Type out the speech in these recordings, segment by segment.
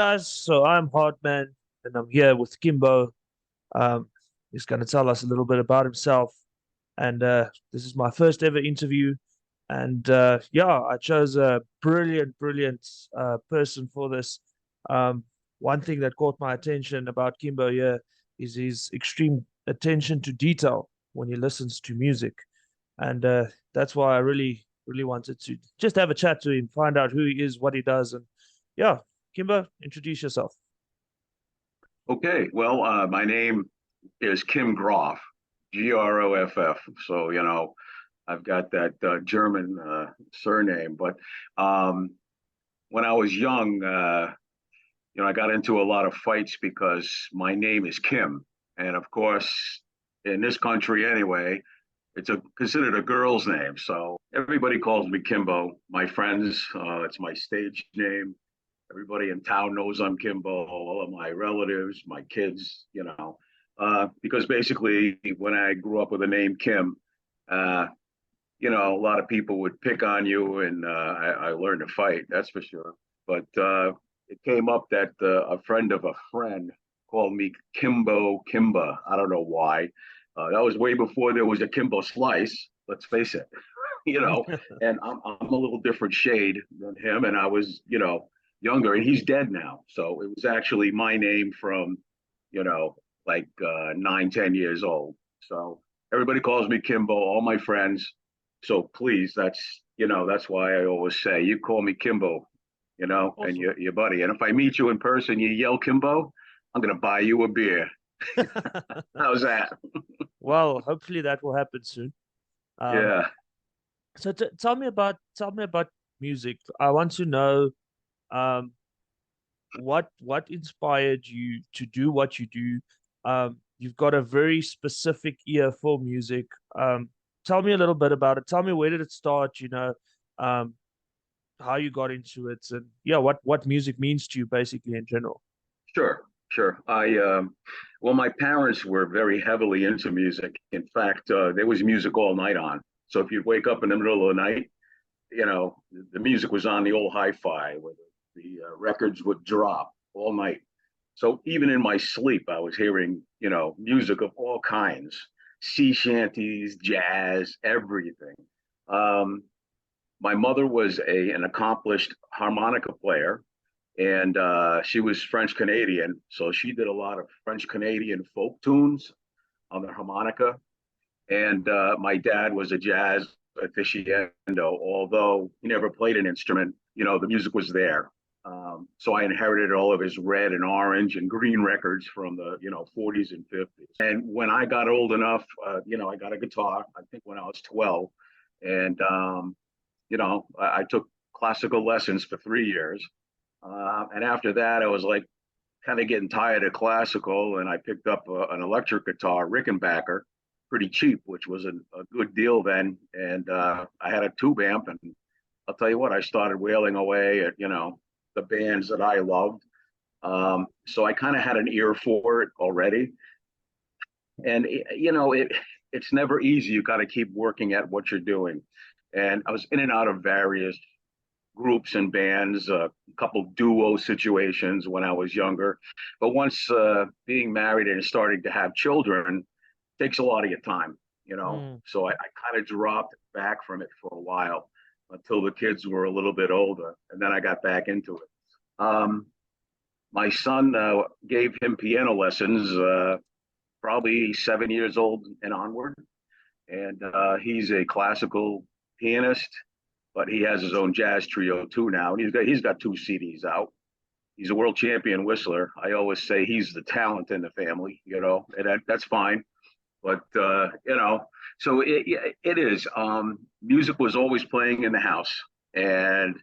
guys, so I'm Hardman and I'm here with Kimbo. Um, he's going to tell us a little bit about himself. And this is my first ever interview. And yeah, I chose a brilliant person for this. Um, One thing that caught my attention about Kimbo here is his extreme attention to detail when he listens to music. And that's why I really wanted to just have a chat to him, find out who he is, what he does. And yeah, Kimbo, introduce yourself. Okay, well, my name is Kim Groff, Groff. So, I've got that German surname. But um, when I was young, I got into a lot of fights because my name is Kim. And of course, in this country anyway, it's considered a girl's name. So everybody calls me Kimbo. My friends, it's my stage name. Everybody in town knows I'm Kimbo, all of my relatives, my kids, because basically when I grew up with the name Kim, uh, a lot of people would pick on you, and I learned to fight, that's for sure. But it came up that a friend of a friend called me Kimbo Kimba. I don't know why. That was way before there was a Kimbo Slice, let's face it, you know, and I'm a little different shade than him. And I was, younger, and he's dead now. So it was actually my name from, like 9, 10 years old. So everybody calls me Kimbo, all my friends. So please, that's why I always say, you call me Kimbo, and Awesome. your buddy. And if I meet you in person, you yell Kimbo, I'm gonna buy you a beer. How's that? Well, hopefully that will happen soon. Um, Yeah. so tell me about music. I want to know um what inspired you to do what you do. You've got a very specific ear for music. Tell me a little bit about it. Tell me, where did it start, um, how you got into it, and yeah, what music means to you basically in general. Sure, sure. Well, my parents were very heavily into music. In fact, there was music all night on. So if you'd wake up in the middle of the night, the music was on the old hi-fi where the records would drop all night. So even in my sleep, I was hearing, music of all kinds, sea shanties, jazz, everything. Um, my mother was an accomplished harmonica player, and she was French Canadian, so she did a lot of French Canadian folk tunes on the harmonica. And my dad was a jazz aficionado, although he never played an instrument. The music was there. So I inherited all of his red and orange and green records from the 40s and 50s. And when I got old enough, I got a guitar. I think when I was 12, and I took classical lessons for 3 years. And after that, I was like kind of getting tired of classical, and I picked up an electric guitar, Rickenbacker, pretty cheap, which was a good deal then. And I had a tube amp, and I'll tell you what, I started wailing away at the bands that I loved. So I kind of had an ear for it already, and it's never easy. You got to keep working at what you're doing. And I was in and out of various groups and bands, a couple duo situations when I was younger. But once being married and starting to have children takes a lot of your time. Mm. So I kind of dropped back from it for a while until the kids were a little bit older, and then I got back into it. Um, my son gave him piano lessons, probably 7 years old and onward, and he's a classical pianist, but he has his own jazz trio too now, and he's got 2 CDs out. He's a world champion whistler. I always say he's the talent in the family, and that's fine. But so it is. Music was always playing in the house, and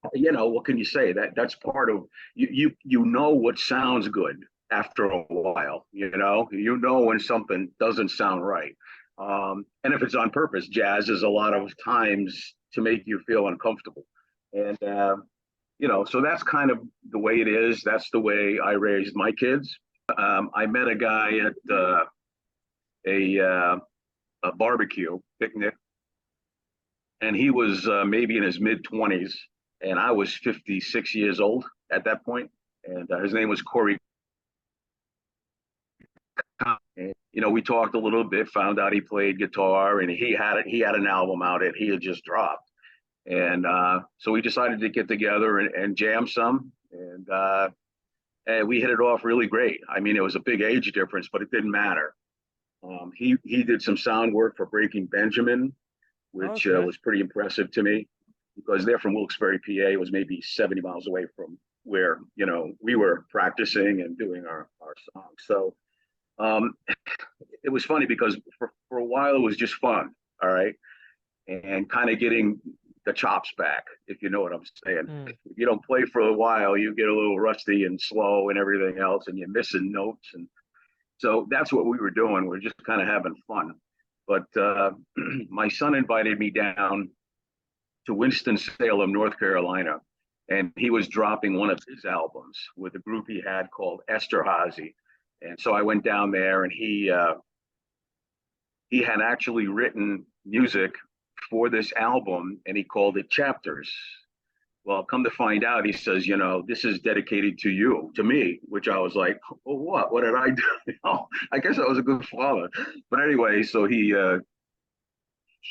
what can you say? That's part of you know what sounds good after a while. You know when something doesn't sound right. And if it's on purpose, jazz is a lot of times to make you feel uncomfortable. And so that's kind of the way it is. That's the way I raised my kids. I met a guy at a a barbecue picnic, and he was maybe in his mid 20s, and I was 56 years old at that point, and his name was Corey. And, we talked a little bit, found out he played guitar, and he had an album out that he had just dropped, and so we decided to get together and jam some, and we hit it off really great. I mean, it was a big age difference, but it didn't matter. He did some sound work for Breaking Benjamin, which Okay. was pretty impressive to me because they're from Wilkes-Barre, PA. It was maybe 70 miles away from where we were practicing and doing our songs. So um, it was funny because for a while it was just fun, all right, and kind of getting the chops back, if you know what I'm saying. Mm. If you don't play for a while, you get a little rusty and slow and everything else, and you're missing notes. And so that's what we were doing. We're just kind of having fun. But my son invited me down to Winston-Salem, North Carolina, and he was dropping one of his albums with a group he had called Esterhazy. And so I went down there, and he had actually written music for this album, and he called it Chapters. Well, come to find out, he says, this is dedicated to you, to me, which I was like, well, what? What did I do? I guess I was a good father. But anyway, so he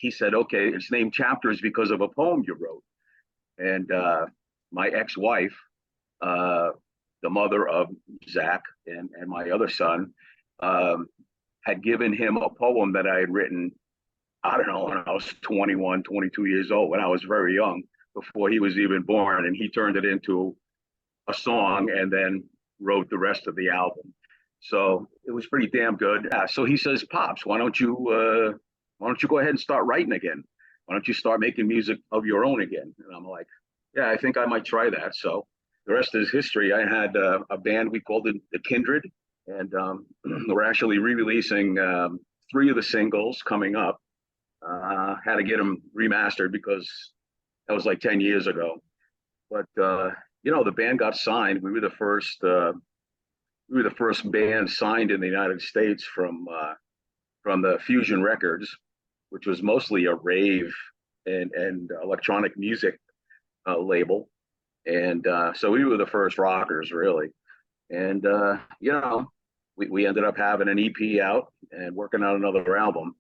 said, okay, it's named Chapters because of a poem you wrote. And my ex-wife, uh, the mother of Zach and my other son, um, had given him a poem that I had written, I don't know, when I was 21, 22 years old, when I was very young, before he was even born. And he turned it into a song and then wrote the rest of the album. So it was pretty damn good. Yeah, so he says, Pops, why don't you go ahead and start writing again? Why don't you start making music of your own again? And I'm like, yeah, I think I might try that. So the rest is history. I had a band, we called it The Kindred, and we're actually re-releasing 3 of the singles coming up. Had to get them remastered because that was like 10 years ago. But the band got signed. We were the first band signed in the United States from the Fusion Records, which was mostly a rave and electronic music label. And so we were the first rockers, really. And we ended up having an EP out and working on another album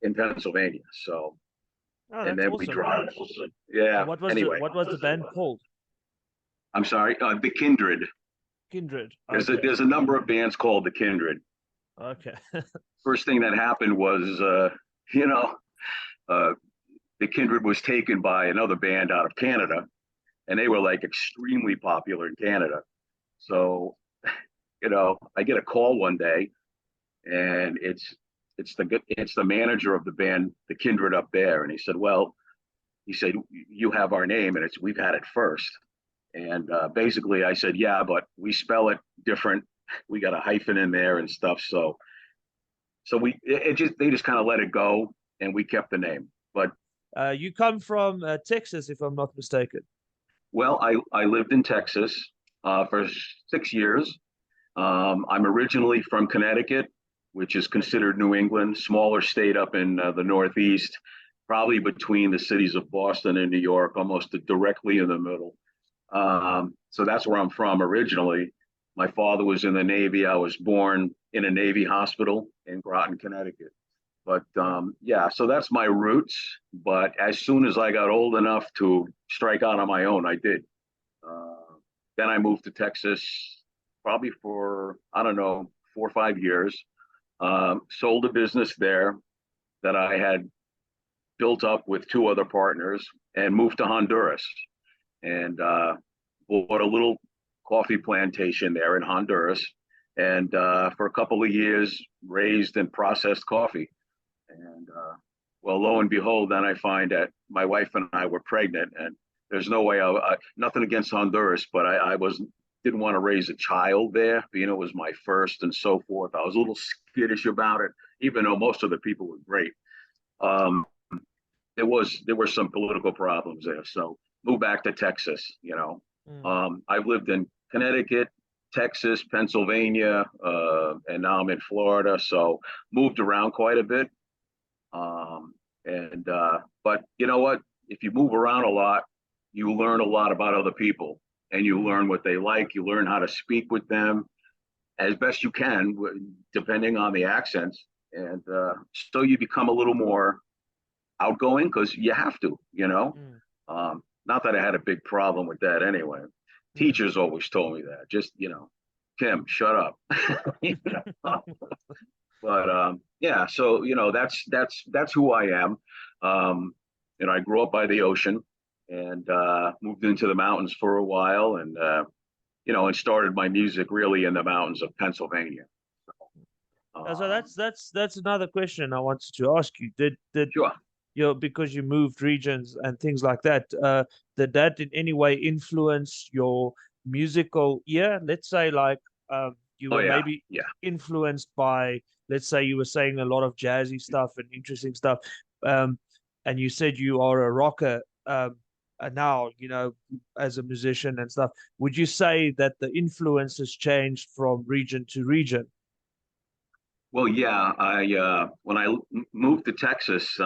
in Pennsylvania. So, Oh, and that's then we awesome. dropped. And Yeah. what Anyway, was the band called? I'm sorry. The Kindred. Kindred. There's a Okay. there's a number of bands called the Kindred. Okay. First thing that happened was, you know, uh, the Kindred was taken by another band out of Canada, and they were like extremely popular in Canada. So, I get a call one day, and it's the manager of the band, the Kindred up there, and he said, "Well, you have our name, and we've had it first." And basically, I said, "Yeah, but we spell it different. We got a hyphen in there and stuff." So they just kind of let it go, and we kept the name. But You come from Texas, if I'm not mistaken. well, I lived in Texas for 6 years. I'm originally from Connecticut, which is considered New England, smaller state up in the Northeast, probably between the cities of Boston and New York, almost directly in the middle. So that's where I'm from originally. My father was in the Navy. I was born in a Navy hospital in Groton, Connecticut. But yeah, so that's my roots. But as soon as I got old enough to strike out on my own, I did. Uh, then I moved to Texas, probably for, I don't know, 4 or 5 years. Sold a business there that I had built up with 2 other partners and moved to Honduras and bought a little coffee plantation there in Honduras. And for a couple of years, raised and processed coffee. And well, lo and behold, then I find that my wife and I were pregnant, and there's no way nothing against Honduras, but I didn't want to raise a child there, being it was my first and so forth. I was a little skittish about it, even though most of the people were great. Um, there were some political problems there, so moved back to Texas. Mm. I've lived in Connecticut, Texas, Pennsylvania, and now I'm in Florida. So moved around quite a bit. But you know what? If you move around a lot, you learn a lot about other people. and you learn what they like. You learn how to speak with them as best you can, depending on the accents. And so you become a little more outgoing because you have to, you know. Mm. Not that I had a big problem with that anyway. Mm. Teachers always told me that. Just, you know, Kim, shut up. You know? But yeah, so you know that's who I am. You know, I grew up by the ocean and moved into the mountains for a while, and you know, and started my music really in the mountains of Pennsylvania. So Um, that's another question I wanted to ask you. Did sure. you know, because you moved regions and things like that, did that in any way influence your musical ear? Let's say like you Oh were yeah, maybe yeah. influenced by, let's say you were saying a lot of jazzy stuff and interesting stuff, um, and you said you are a rocker and now, you know, as a musician and stuff. Would you say that the influence has changed from region to region? Well, yeah. I when I moved to Texas,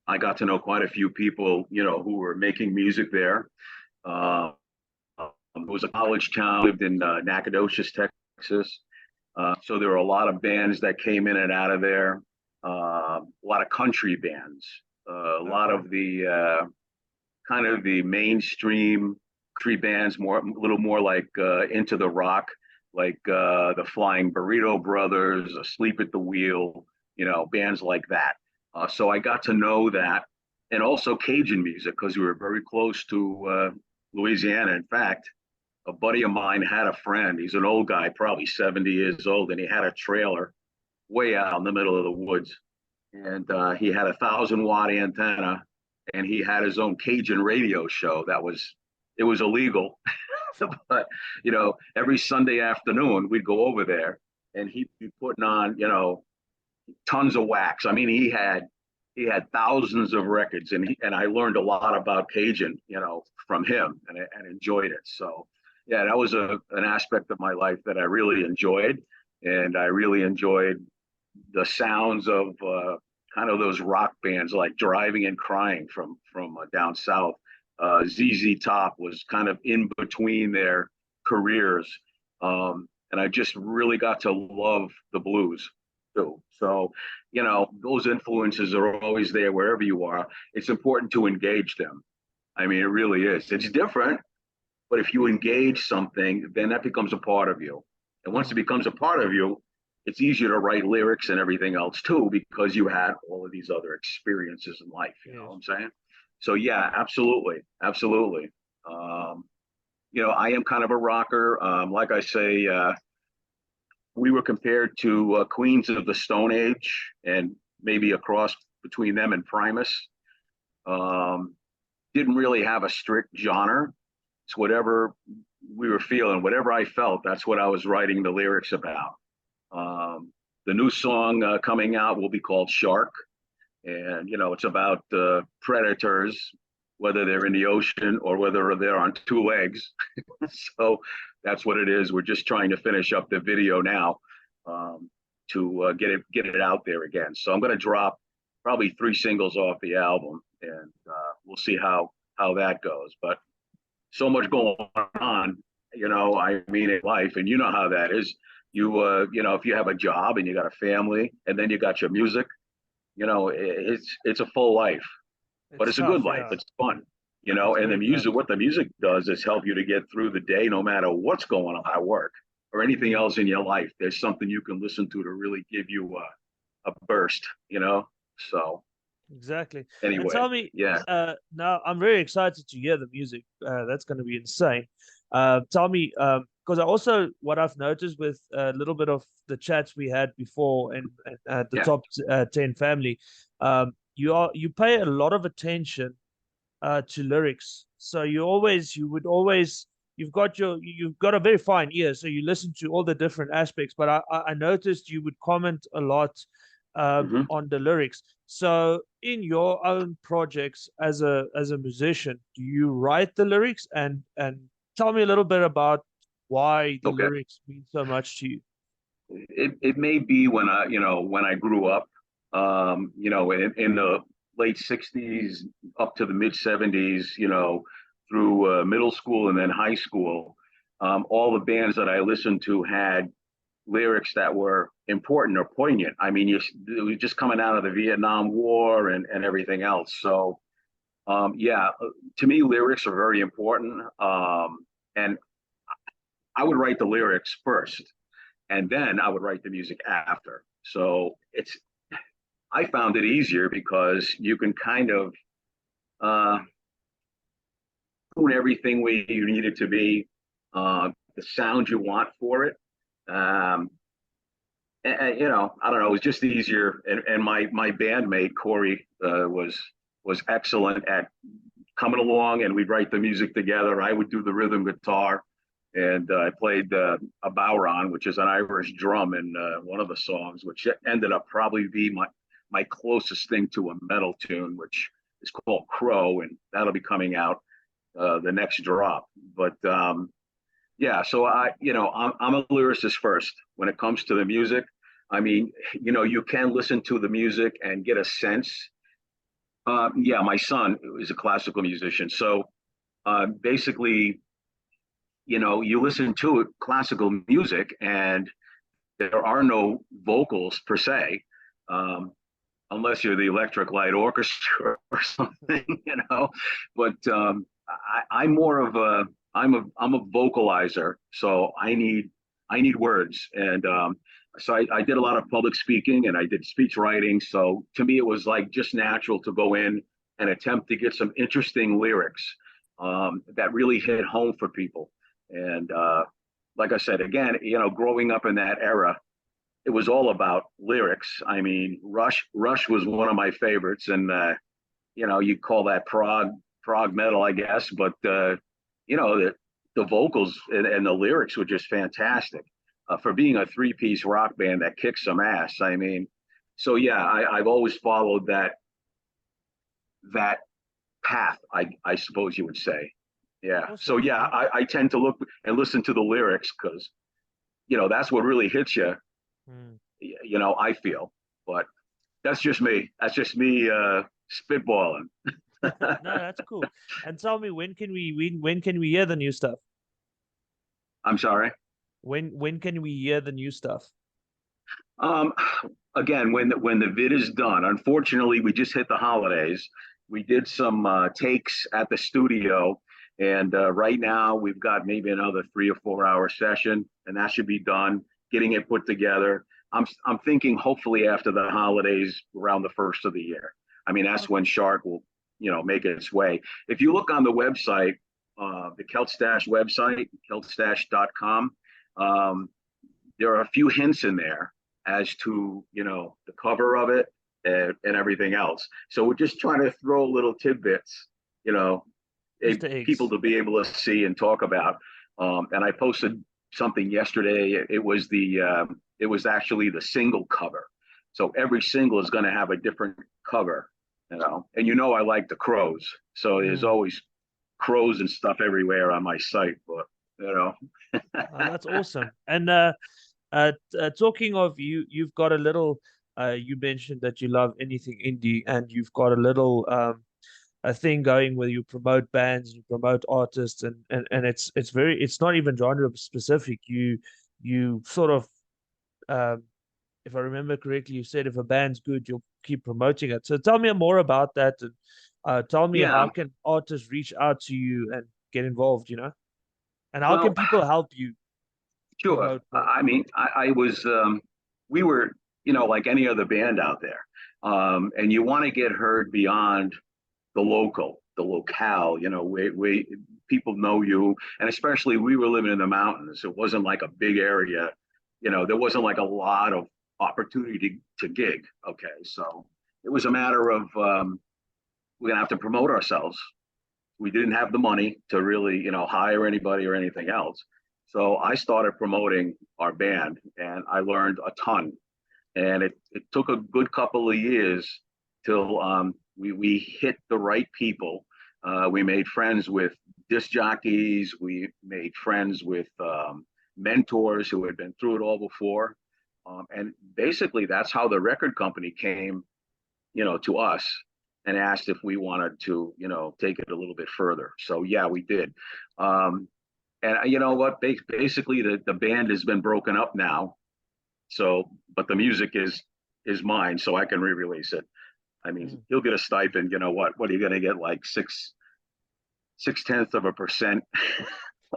I got to know quite a few people, you know, who were making music there. Uh, it was a college town. Lived in Nacogdoches, Texas. So there were a lot of bands that came in and out of there. A lot of country bands. A lot Okay. of the kind of the mainstream country bands, more a little more like Into the Rock, like the Flying Burrito Brothers, Asleep at the Wheel, you know, bands like that. So I got to know that, and also Cajun music because we were very close to Louisiana. In fact, a buddy of mine had a friend. He's an old guy, probably 70 years old, and he had a trailer way out in the middle of the woods. And he had 1,000 watt antenna, and he had his own Cajun radio show. It was illegal, but you know, every Sunday afternoon we'd go over there, and he'd be putting on, you know, tons of wax. I mean, he had thousands of records, and I learned a lot about Cajun, you know, from him, and enjoyed it. So yeah, that was an aspect of my life that I really enjoyed, and I really enjoyed the sounds of kind of those rock bands like Driving and Crying from down south. ZZ Top was kind of in between their careers, and I just really got to love the blues too. So, you know, those influences are always there wherever you are. It's important to engage them. I mean, it really is. It's different, but if you engage something, then that becomes a part of you. And once it Mm. becomes a part of you, it's easier to write lyrics and everything else too, because you had all of these other experiences in life. You know what Yes. I'm saying? So yeah, absolutely, absolutely. Um, you know, I am kind of a rocker. Like I say, we were compared to Queens of the Stone Age, and maybe a cross between them and Primus. Um, didn't really have a strict genre. It's whatever we were feeling, whatever I felt. That's what I was writing the lyrics about. The new song coming out will be called Shark, and you know it's about predators, whether they're in the ocean or whether they're on two legs. So that's what it is. We're just trying to finish up the video now, um, to get it out there again. So I'm going to drop probably 3 singles off the album, and we'll see how that goes. But so much going on, you know. I mean, in life, and you know how that is. You know, if you have a job and you got a family, and then you got your music, you know, it's a full life, but It's it's a good tough, life. yeah. It's fun, you know. It's And the very tough. music, what the music does is help you to get through the day, no matter what's going on at work or anything Mm. else in your life. There's something you can listen to really give you a burst, you know. So Exactly. And anyway, tell me, yeah, now I'm very excited to hear the music. That's going to be insane. Tell me, because I also, what I've noticed with a little bit of the chats we had before and the yeah. top 10 family, you pay a lot of attention to lyrics. So you've got a very fine ear. So you listen to all the different aspects. But I noticed you would comment a lot Hmm. on the lyrics. So in your own projects as a musician, do you write the lyrics and tell me a little bit about why the Okay. lyrics mean so much to you? It may be when I grew up, you know, in the late '60s up to the mid '70s, you know, through middle school and then high school, all the bands that I listened to had lyrics that were important or poignant. I mean, it was just coming out of the Vietnam War and everything else. So, yeah, to me, lyrics are very important. And I would write the lyrics first, and then I would write the music after. So I found it easier because you can kind of uh, tune everything where you need it to be, the sound you want for it. Um, you know, I don't know. It was just easier, and my bandmate Corey was excellent at coming along, and we'd write the music together. I would do the rhythm guitar, and I played a bowron, which is an Irish drum, in one of the songs, which ended up probably be my closest thing to a metal tune, which is called Crow, and that'll be coming out the next drop. But yeah, so I'm a lyricist first when it comes to the music. I mean, you know, you can listen to the music and get a sense. Yeah, my son is a classical musician, so basically, you know, you listen to classical music and there are no vocals per se, um, unless you're the Electric Light Orchestra or something, you know. But I'm more of a I'm a vocalizer, so I need words, and so I did a lot of public speaking and I did speech writing. So to me, it was like just natural to go in and attempt to get some interesting lyrics that really hit home for people. And like I said, again, you know, growing up in that era, it was all about lyrics. I mean, Rush was one of my favorites, and you know, you call that prog metal, I guess, but you know, the vocals and the lyrics were just fantastic for being a three-piece rock band that kicks some ass. I mean, so yeah, I've always followed that path, I suppose you would say. Yeah. So Awesome. yeah, I tend to look and listen to the lyrics because you know that's what really hits you. Mm. You know, I feel, but that's just me. That's just me spitballing. No, that's cool. And tell me, when can we hear the new stuff? I'm sorry. When can we hear the new stuff? Um, Again, when the vid is done, unfortunately, we just hit the holidays. We did some takes at the studio, and right now we've got maybe another 3 or 4 hour session, and that should be done. Getting it put together. I'm thinking hopefully after the holidays, around the first of the year. I mean, that's when Shark will, you know, make its way. If you look on the website, the Keltstache website, keltstache.com, um, there are a few hints in there as to, you know, the cover of it and everything else. So we're just trying to throw little tidbits, you know, Easter people eggs. to be able to see and talk about. And I posted something yesterday. It was actually the single cover. So every single is going to have a different cover, you know. And you know I like the crows, so there's Mm. always crows and stuff everywhere on my site. But you know, That's awesome. And talking of you, you've got a little. You mentioned that you love anything indie, and you've got a little a thing going where you promote bands and you promote artists, and it's not even genre specific. You sort of um, if I remember correctly, you said if a band's good, you'll keep promoting it. So tell me more about that, and tell me yeah, how can artists reach out to you and get involved, and how can well, people help you sure. promote more? I mean, I was, we were, you know, like any other band out there. And you want to get heard beyond the locale, you know, we people know you. And especially we were living in the mountains. It wasn't like a big area, you know, there wasn't like a lot of opportunity to gig. Okay. So it was a matter of, we're going to have to promote ourselves. We didn't have the money to really, you know, hire anybody or anything else. So I started promoting our band and I learned a ton. And it took a good couple of years till we hit the right people. We made friends with disc jockeys. We made friends with mentors who had been through it all before. And basically, that's how the record company came, you know, to us. and asked if we wanted to, take it a little bit further. So yeah, we did. Um, and you know what? Basically, the band has been broken up now. So, but the music is mine, so I can re-release it. I mean, Mm. he'll get a stipend. You know what? What are you going to get? Like six tenths of a percent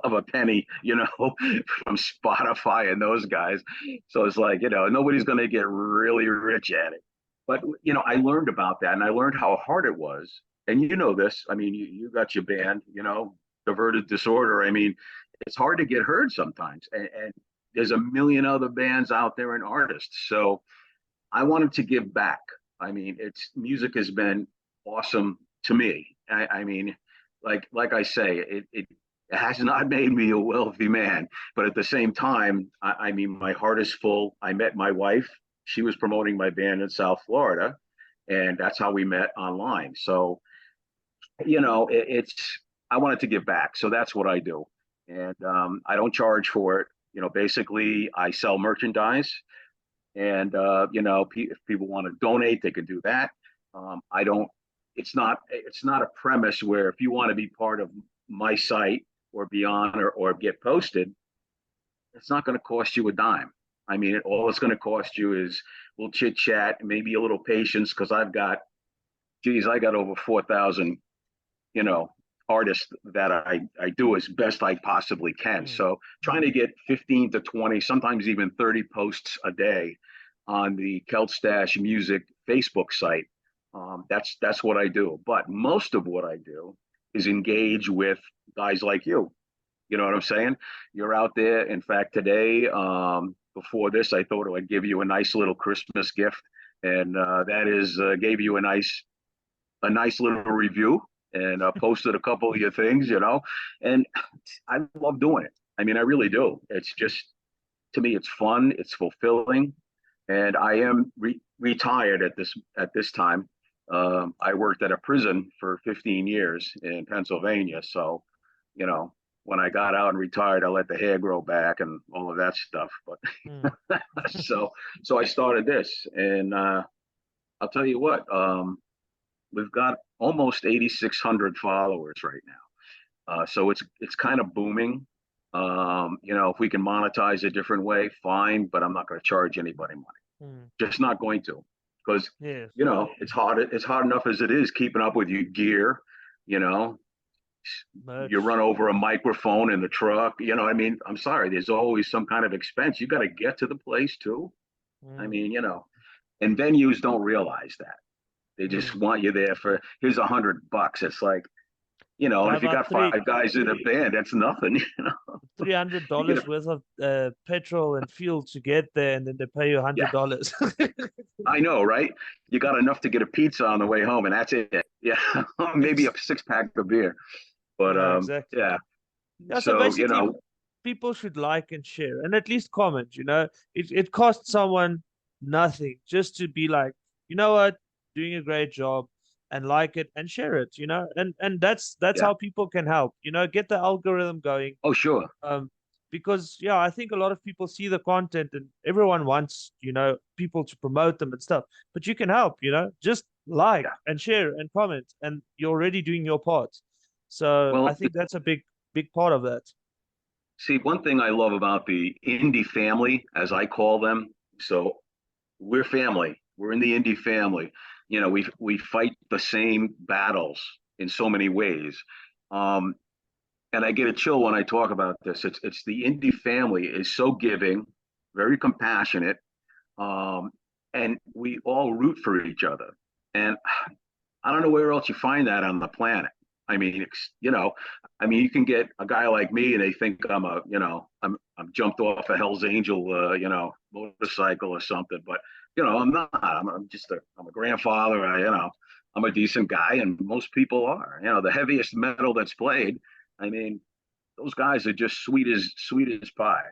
of a penny, from Spotify and those guys. So it's like, nobody's going to get really rich at it. But, I learned about that and I learned how hard it was. And you know this, I mean, you got your band, Diverted Disorder. I mean, it's hard to get heard sometimes. And there's a million other bands out there and artists. So I wanted to give back. I mean, it's music has been awesome to me. I mean, like I say, it has not made me a wealthy man, but at the same time, I mean, my heart is full. I met my wife. She was promoting my band in South Florida, and that's how we met online. So, it's I wanted to give back, so that's what I do, and I don't charge for it. Basically, I sell merchandise, and if people want to donate, they could do that. I don't. It's not a premise where if you want to be part of my site or be on or get posted, it's not going to cost you a dime. I mean, all it's going to cost you is we'll chit chat, maybe a little patience, because I got over 4,000, you know, artists that I do as best I possibly can. Mm. So trying to get 15 to 20, sometimes even 30 posts a day on the Keltstache Music Facebook site. That's what I do. But most of what I do is engage with guys like you. You know what I'm saying? You're out there. In fact, today, before this, I thought I'd give you a nice little Christmas gift, and that is gave you a nice little review and posted a couple of your things, and I love doing it. I mean, I really do. It's just to me, it's fun, it's fulfilling, and I am retired at this time. I worked at a prison for 15 years in Pennsylvania, so you know when I got out and retired, I let the hair grow back and all of that stuff. Mm. But so I started this, and I'll tell you what, we've got almost 8,600 followers right now. So it's kind of booming. If we can monetize a different way, fine, but I'm not going to charge anybody money. Mm. Just not going to, because Yes. it's hard. It's hard enough as it is keeping up with your gear. You know, you run Merch. over a microphone in the truck. I mean, I'm sorry. There's always some kind of expense. You got to get to the place too. I Mm. mean, and venues don't realize that. They just Mm. want you there for here's $100. It's like, and Yeah, if you about got five guys in a band, that's nothing. three hundred You get a dollars worth of petrol and fuel to get there, and then they pay you yeah, $100. I know, right? You got enough to get a pizza on the way home, and that's it. Yeah, maybe a Ex- 6 pack of beer. But yeah, exactly. yeah. Yeah, so So basically, people should like and share, and at least comment. It costs someone nothing just to be like, you know what, doing a great job, and like it and share it. And that's yeah. how people can help. Get the algorithm going. Oh, sure. um because yeah, I think a lot of people see the content and everyone wants people to promote them and stuff, but you can help, just like Yeah. and share and comment, and you're already doing your part. So I Well, think that's a big part of that. see, one thing I love about the indie family, as I call them. So we're family. We're in the indie family. We fight the same battles in so many ways. Um, and I get a chill when I talk about this. It's the indie family is so giving, very compassionate, um, and we all root for each other. And I don't know where else you find that on the planet. I mean, you can get a guy like me, and they think I'm jumped off a Hell's Angel, motorcycle or something. But I'm not. I'm a grandfather. I'm a decent guy, and most people are. The heaviest metal that's played. I mean, those guys are just sweet as pie.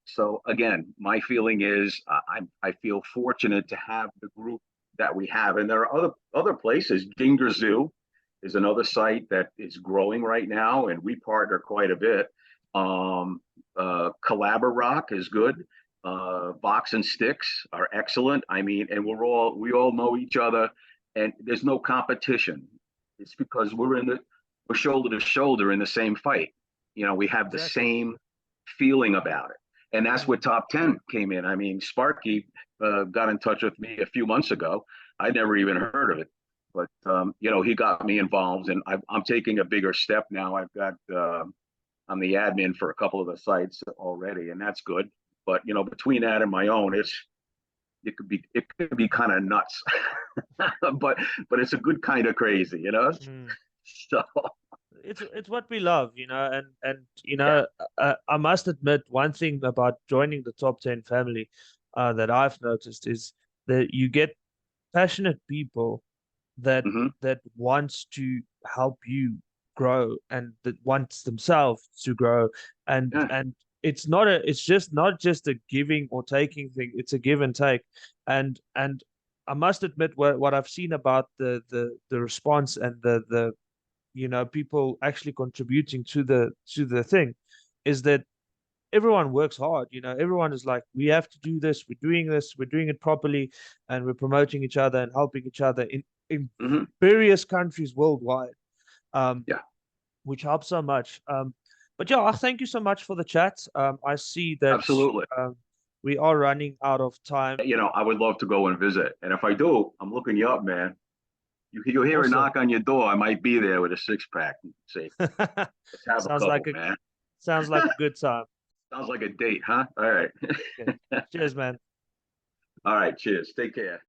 So again, my feeling is I feel fortunate to have the group that we have, and there are other places. Ginger Zoo is another site that is growing right now, and we partner quite a bit. Collabor Rock is good. Box and Sticks are excellent. I mean, and we all know each other. and there's no competition. It's because we're shoulder to shoulder in the same fight. You know, we have the Exactly. same feeling about it. And that's Mm. what Top 10 came in. I mean, Sparky got in touch with me a few months ago. I never even heard of it. But, you know, he got me involved, and I'm taking a bigger step now. I'm the admin for a couple of the sites already, and that's good. But, you know, between that and my own, it could be kind of nuts, but it's a good kind of crazy, you know. Mm. So It's what we love, and yeah. I must admit one thing about joining the top 10 family that I've noticed is that you get passionate people that Hmm. that wants to help you grow and that wants themselves to grow, Yeah. and it's just not just a giving or taking thing, it's a give and take. And I must admit what I've seen about the response and the people actually contributing to the thing is that everyone works hard. Everyone is like, we have to do this, we're doing this, we're doing it properly, and we're promoting each other and helping each other in Hmm. various countries worldwide, um Yeah. which helps so much. But yeah, I thank you so much for the chat. I see that Absolutely. um we are running out of time. You know, I would love to go and visit, and if I do, I'm looking you up, man. You'll hear a Awesome. knock on your door. I might be there with a six pack. Say, let's have a sounds like couple, a man. sounds like a good time. Sounds like a date, huh? All right. Okay, cheers, man. All right. Cheers. Take care.